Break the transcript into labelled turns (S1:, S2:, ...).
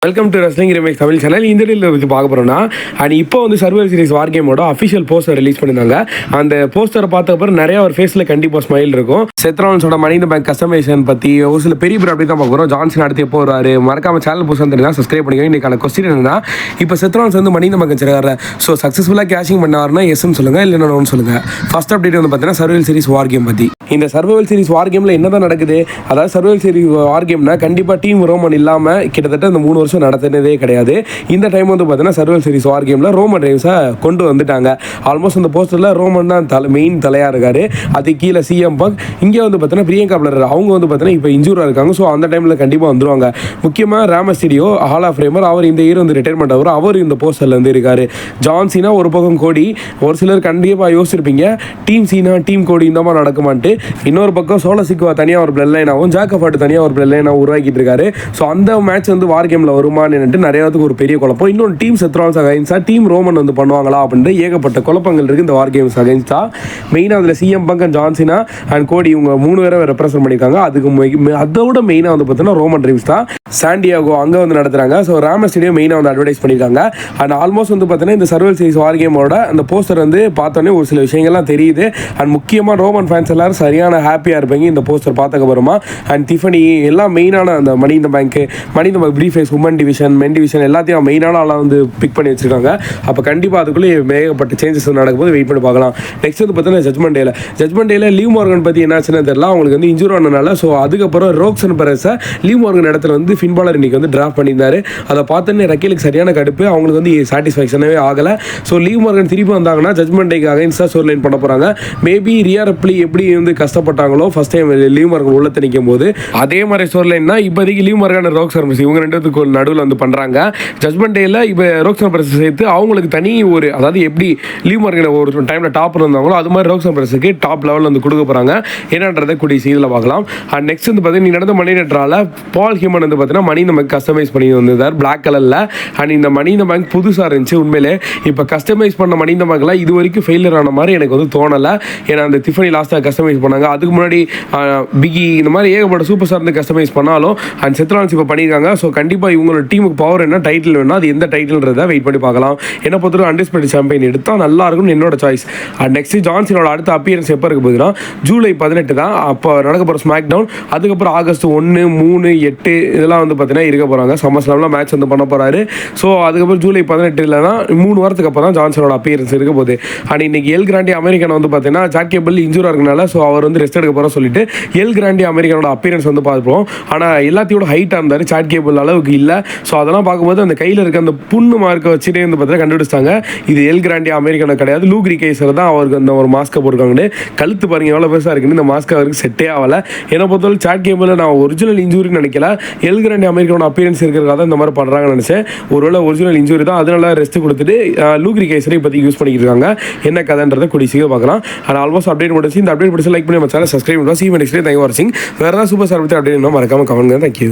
S1: Welcome to wrestling remakes Tamil channel. இந்த வீடியோவில் வச்சு பார்க்க போகிறோம்னா இப்போ வந்து சர்வைவல் சீரிஸ் வார் கேமோட அஃபிஷியல் போஸ்டர் ரிலீஸ் பண்ணியிருந்தாங்க. அந்த போஸ்டரை பார்த்த அப்புறம் நிறைய ஒரு ஃபேஸில் கண்டிப்பாக ஸ்மைல் இருக்கும். செத்ரான்ஸோட மணி இந்த பேங்க் கஸ்டமைசேஷன் பற்றி ஒரு சில பெரிய அப்படி தான் பார்க்க போகிறோம். ஜான்சன் அடுத்து எப்போ வருவார், மறக்காம சேனல் புதுசாக தெரிஞ்சா சப்ஸ்கிரைப் பண்ணிக்கோங்க. இன்னைக்கான கொஸ்டின் என்னன்னா, இப்போ செத்ரான்ஸ் வந்து மணி இந்த பேங்க் வச்சிருக்காரு. ஸோ சக்ஸஸ்ஃபுல்லாக கேஷிங் பண்ணாருன்னா எஸ்ன்னு சொல்லுங்கள், இல்லைன்னா நோன்னு சொல்லுங்கள். ஃபர்ஸ்ட் அப்டேட் வந்து பார்த்தீங்கன்னா சர்வைவல் சீரிஸ் வார் கேம் பற்றி. இந்த சர்வைவல் சீரிஸ் வார் கேமில் என்ன தான் நடக்குது, அதாவது சர்வைவல் சீரிஸ் வார் கேம்னா கண்டிப்பாக டீம் ரோமன் இல்லாமல் கிட்டத்தட்ட இந்த 3 வருஷம் நடத்தினதே கிடையாது. இந்த டைம் வந்து பார்த்தீங்கன்னா சர்வைவல் சீரிஸ் வார் கேமில் ரோமன் ரெயின்ஸை கொண்டு வந்துட்டாங்க. ஆல்மோஸ்ட் அந்த போஸ்டரில் ரோமன் தான் மெயின் தலையாக இருக்காரு. அது கீழே சிஎம் பங்க், இங்கே வந்து பார்த்தீங்கன்னா பிரியங்கா பிளர் அவங்க வந்து பார்த்தீங்கன்னா இப்போ இன்ஜூராக இருக்காங்க. ஸோ அந்த டைமில் கண்டிப்பாக வந்துருவாங்க. முக்கியமாக ராமஸ்டீரியோ ஹால் ஆஃப் ஃபேமர், அவர் இந்த இயர் வந்து ரிட்டைர்மெண்ட் ஆகும். அவர் இந்த போஸ்டரில் வந்து இருக்காரு. ஜான் சீனா ஒரு பக்கம் கோடி, ஒரு சிலர் கண்டிப்பாக யோசிச்சிருப்பீங்க டீம் சீனா டீம் கோடி இந்த மாதிரி நடக்குமான்ட்டு. இன்னொரு பக்கம் சோலசிக்குவா தனியாக ஒரு பிளட் லைன் ஆகும், ஜாக்கஃபாட் தனியாக ஒரு பிளட் லைன் உருவாக்கிட்டு இருக்காரு. ஸோ அந்த மேட்ச் வந்து வார் கேமில் வருமானு நிறைய ஒரு பெரிய குழப்பம். இன்னொன்று டீம் செத்ரான்ஸ் அகைன்ஸ்டா டீம் ரோமன் வந்து பண்ணுவாங்களா அப்படின்ற ஏகப்பட்ட குழப்பங்கள் இருக்குது இந்த வார் கேம்ஸ் அகைன்ஸ்டா. மெயினாக அதில் CM bunk and John Cena and கோடி இவங்க 3 பேரை ரெப்ரசென்ட் பண்ணியிருக்காங்க. அதுக்கு அதோட மெயினாக வந்து பார்த்தீங்கன்னா ரோமன் ரெயின்ஸ் தான் சாண்டியாகோ அங்கே வந்து நடத்துகிறாங்க. ஸோ ராம ஸ்டேடியம் மெயினாக வந்து அட்வர்டைஸ் பண்ணியிருக்காங்க. அண்ட் ஆல்மோஸ்ட் வந்து பார்த்தீங்கன்னா இந்த சர்வைவல் சீரிஸ் வார் கேமோட அந்த போஸ்டர் வந்து பார்த்தோன்னே ஒரு சில விஷயங்கள்லாம் தெரியுது. அண்ட் முக்கியமாக ரோமன் ஃபேன்ஸ் எல்லாரும் சரியான ஹாப்பியாக இருப்பாங்க இந்த போஸ்டர் பார்த்தக்கப்புறமா. அண்ட் டிஃபனி எல்லாம் மெயினான அந்த மணி இந்த பேங்க் ப்ரீஃபேஸ் உமன் டிவிஷன் மென் டிவிஷன் எல்லாத்தையும் மெயினான ஆளாக வந்து பிக் பண்ணி வச்சிருக்காங்க. அப்போ கண்டிப்பாக அதுக்குள்ளே ஏகப்பட்ட சேஞ்சஸ் நடக்கும்போது வெயிட் பண்ணி பார்க்கலாம். நெக்ஸ்ட் வந்து பார்த்தீங்கன்னா ஜட்மெண்ட் டேல லீவ் மார்கன் பற்றி என்னாச்சுன்னு தெரியல, அவங்களுக்கு வந்து இன்ஜூர் ஆனனால. ஸோ அதுக்கப்புறம் ரோக்சன் பெரஸை லீவ் மார்கன் இடத்துல வந்து ஃபின்பாலர் இன்னைக்கு வந்து டிராஃப்ட் பண்ணியிருந்தாரு. அதை பார்த்தோன்னே ரக்கேலுக்கு சரியான கடுப்பு, அவங்களுக்கு வந்து சாட்டிஸ்ஃபேக்ஷனவே ஆகலை. ஸோ லீவ் மார்கன் திருப்பி வந்தாங்கன்னா ஜட்மெண்ட் டேக்கு அகைன்ஸ்டாக ஸ்டோர் லைன் பண்ண போகிறாங்க. மேபி ரியா ரெப்லி எப்படி வந்து கஷ்டப்பட்டாங்களோ ஃபர்ஸ்ட் டைம் லீவ் மார்கன் உள்ள திணிக்கும் போது, அதே மாதிரி ஸ்டோர் லைன்னா இப்போதைக்கு லீவ் மார்கன் ரோக் சர்மஸ் இவங்க 2 நடுவில் வந்து பண்ணுறாங்க. ஜட்மெண்ட் டேல இப்போ ரோக்சன் பெரஸ் சேர்த்து அவங்களுக்கு தனி ஒரு, அதாவது எப்படி லீவ் மார்கன் ஒரு டைமில் டாப் இருந்தாங்களோ அது மாதிரி ரோக்சன் பெரஸுக்கு டாப் லெவலில் வந்து கொடுக்க போகிறாங்க. என்னன்றதை கூடிய சீதில் பார்க்கலாம். அண்ட் நெக்ஸ்ட் வந்து பார்த்தீங்கன்னா நீ நடந்த மணி நெட்ரால பால் ஹியூமன் வந்து பார்த்தீங்கன்னா மணி நமக்கு கஸ்டமைஸ் பண்ணி வந்திருந்தார் பிளாக் கலரில். அண்ட் இந்த மணி இந்த பேங்க் புதுசாக இருந்துச்சு உண்மையிலே. இப்போ கஸ்டமைஸ் பண்ண மணி இந்த பேங்க்லாம் இது வரைக்கும் ஃபெயிலியர் ஆன மாதிரி எனக்கு வந்து தோணலை. ஏன்னா அந்த டிஃபனி லாஸ்ட்டாக கஸ்டமைஸ் பண்ணாங்க, அதுக்கு முன்னாடி பிகி இந்த மாதிரி ஏகப்பட்ட சூப்பர் ஸ்டார் வந்து கஸ்டமைஸ் பண்ணாலும் அண்ட் செத்ரான்ஸ் இப்போ பண்ணியிருக்காங்க. ஸோ கண்டிப்பாக இவங்களோட டீமுக்கு பவர் என்ன, டைட்டில் வேணும், அது எந்த டைட்டில்ன்றதை வெயிட் பண்ணி பார்க்கலாம். என்ன பொறுத்தவரை அன்டிஸ்பியூட்டட் சாம்பியன் எடுத்தால் நல்லா இருக்கும்னு என்னோட சாய்ஸ். அண்ட் நெக்ஸ்ட் ஜான்சனோட அடுத்த அப்பியரன்ஸ் எப்போ இருக்க போகுதுன்னா ஜூலை 18 தான் அப்போ நடக்க போகிற ஸ்மாக் டவுன். அதுக்கப்புறம் ஆகஸ்ட் 1, 3, 8 இதெல்லாம் வந்து பார்த்தீங்கன்னா இருக்க போகிறாங்க. சம்மர்ஸ்லாம்லாம் மேட்ச் வந்து பண்ண போகிறாரு. ஸோ அதுக்கப்புறம் ஜூலை 18 3 வாரத்துக்கு அப்புறம் தான் ஜான்சனோட அப்பியரன்ஸ் இருக்க போகுது. அண்ட் இன்னைக்கு எல் கிராண்டி அமெரிக்கன் வந்து பார்த்தீங்கன்னா ஜாக் கேபிள் இன்ஜூராக இருக்கனால ஸோ அவர் வந்து ரெஸ்ட் எடுக்க போகிற சொல்லிட்டு எல் கிராண்டி அமெரிக்கனோட அப்பியரன்ஸ் வந்து பார்ப்போம். ஆனால் எல்லாத்தையோட ஹைட்டாக இருந்தார், சாட் கேபிள் அளவுக்கு இல்லை. ஸோ அதெல்லாம் பார்க்கும்போது அந்த கையில் இருக்க அந்த புண்ணு மார்க்கை வச்சுட்டே வந்து பார்த்தீங்கன்னா கண்டுபிடிச்சாங்க இது எல் கிராண்டி அமெரிக்கனை கிடையாது, லூக்ரி கேசர் தான் அவருக்கு அந்த ஒரு மாஸ்க்கை போட்டுருக்காங்கன்னு. கழுத்து பாருங்க எவ்வளோ பெருசாக இருக்குன்னு. இந்த மாஸ்க் அவருக்கு செட்டே ஆகலை. என்னை பொறுத்தவரை சாட் கேபிள் நான் ஒரிஜினல் இன்ஜூரின்னு நினைக்கல, எல் கிராண்டி அமெரிக்கனோட அப்பியரன்ஸ் இருக்கிறதா தான் இந்த மாதிரி பண்ணுறாங்கன்னு நினச்சேன். ஒருவேளை ஒரிஜினல் இன்ஜூரி தான், அதனால ரெஸ்ட் கொடுத்துட்டு லூக்ரி கேசரை இப்போதைக்கு யூஸ் பண்ணிக்கிட்டு இருக்காங்க. என்ன கதைன்றதை கூடிய சீக்கிரம் பார்க்கலாம். அண்ட் ஆல்மோஸ்ட் அப்டேட் முடிச்சு இந்த அப்டேட் பிடிச்சி லைக் பண்ணி நம்ம சேனல் சப்ஸ்கிரைப் பண்ணுவோம். சீ நெக்ஸ்ட் டே தேங்க் ஃபார் வாட்சிங். வேறு ஏதாவது சூப்பர் ஸ்டார் பற்றி அப்டேட் மறக்காம கமெண்ட். தேங்க்யூ.